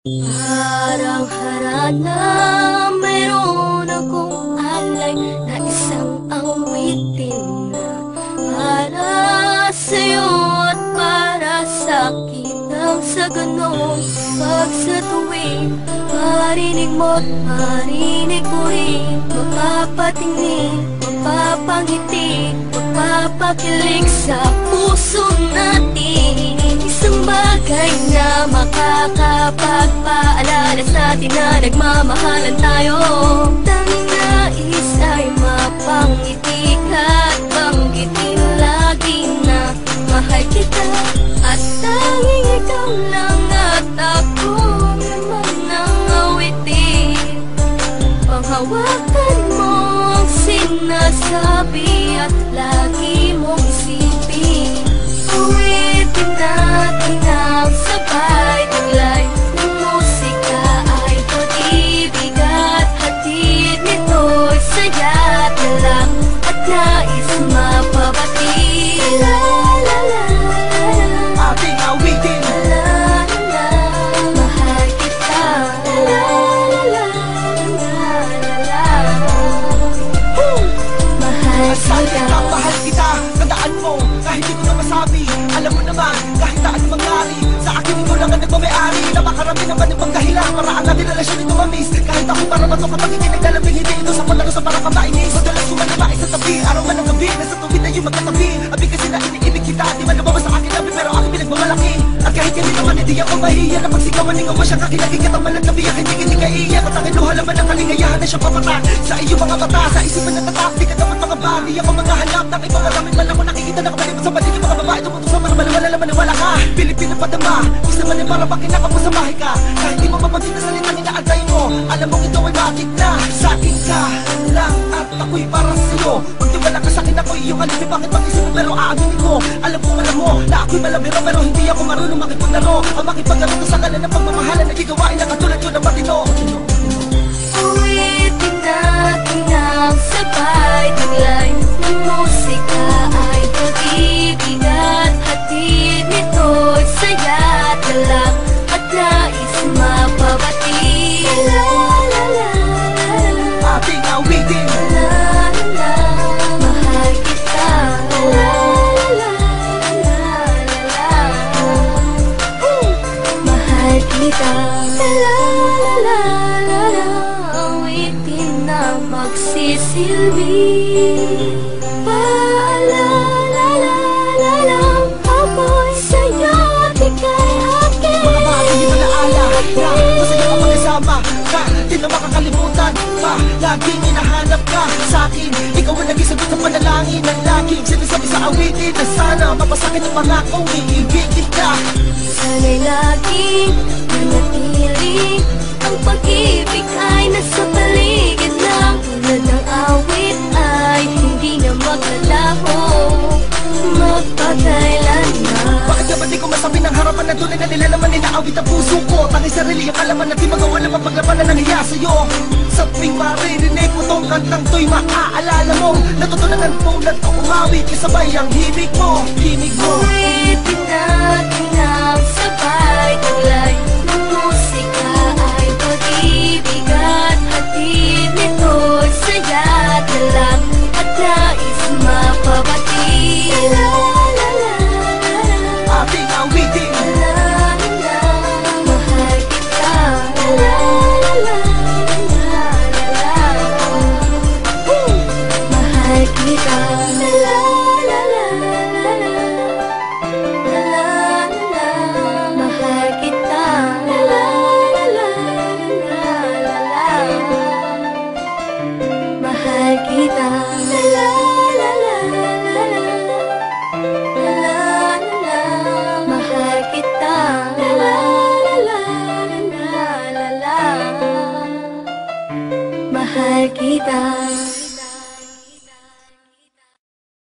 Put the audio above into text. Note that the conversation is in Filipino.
Parang harana, mayroon akong alay na isang awitin na para sa'yo at para sa'kin. Nang sa ganon, pag sa tuwing marinig mo't marinig ko rin, mapapatingin, mapapangiti, mapapakilig sa puso natin. Isang bagay na makakapagpaalala sa atin na nagmamahalan tayo. Tanging nais ay mapangiti ka at banggitin lagi na mahal kita. At tanging ikaw lang at ako naman ang awitin. Panghawakan mo ang sinasabi at lagi mong isipin. Awitin natin ang sabay taglay ng musika ay pag-ibig at hatid nito'y saya't lang at nais mapabati. La la la ating awitin. la la, mahal kita. La la la la mahal Sabi kita. ka, mahal kita. Tandaan mo, kahit di ko na masabi. Alam mo naman, kahit na ano mangyari, sa akin ikaw lang ang nagmamayari. Napakarami naman ibang dahilan para ang ating relasyon ito mamis. Kahit ako para mato kapag hindi naglalambing, hindi ito sa palaro sa parang kamainis. Madalas ko man naman sa tabi, araw man ang gabi, nasa tuwid na yung magkatabi. Abi kasi na iniibig kita, di man nababa sa akin nabi, pero aking pinagmamalaki. At kahit hindi naman hindi ako mahiya na pagsigawan ng awa siyang kakinaging kataman at nabiyak, hindi kaiyak. At aking luha naman ang kalingayahan na siyang papatak sa iyong mga mata, sa isipan ng tatak. Di ka dapat mga bali, ako mga hanap ng ibang aramid man ako nakikita na kapalimot sa paligid mga babae. Tumutok sa marabal, wala naman wala ka. Pilipino padama, gusto man para pakinaka mo sa bahay ka. Kahit di mo mapansin na salitang inaantay mo, alam mong ito ay bakit na sa akin ka lang at ako'y para sa'yo. Magtiwala ka sa'kin, ako'y iyong alibi. Bakit mag-isip mo pero aaminin ko, alam mo na ako'y malabiro, pero hindi ako marunong makipaglaro. Ang makipaglaro ko sa kalan ng pagmamahalan na gigawain na katulad ko ng matino. Awitin natin ang sabay taglay ng musika ay pag-ibig at hatid nito'y saya't lang at nais mapabati. La la la Ating awitin. la la, mahal kita. La la la mahal kita. La la la awitin na magsisilbi. Paalala lang ako'y sa'yo at ika'y akin. Mga bagay na naala na masaya ka magkasama ka, di na makakalimutan pa. Laging hinahanap ka sa'kin, ikaw ang naging sagot sa panalangin ng laging sinasabi sa awitin na sana mapasakin ang pangakong iibig kita. Sana'y laging manatili ang pag-ibig ay nasa paligid lang. Tulad ng awit ay hindi na maglalaho magpakailanman. Bakit na ba di ko masabi ng harapan na tunay na nila naman inaawit ang puso ko? Tanging sarili ang kalaman na di magawa na mapaglaban na nangyaya sa'yo. Sa tuwing maririnig mo tong kantang to'y maaalala mo natutunan mo na ito umawit kasabay ang himig mo. Awitin natin ang sabay taglay ng musika ay pag-ibig at hatid nito'y saya't lang at nais mapabati. La la la Ating awitin. la la, mahal kita. La la la mahal kita. La la la mahal kita. La la mahal kita. La la mahal kita. La mahal kita.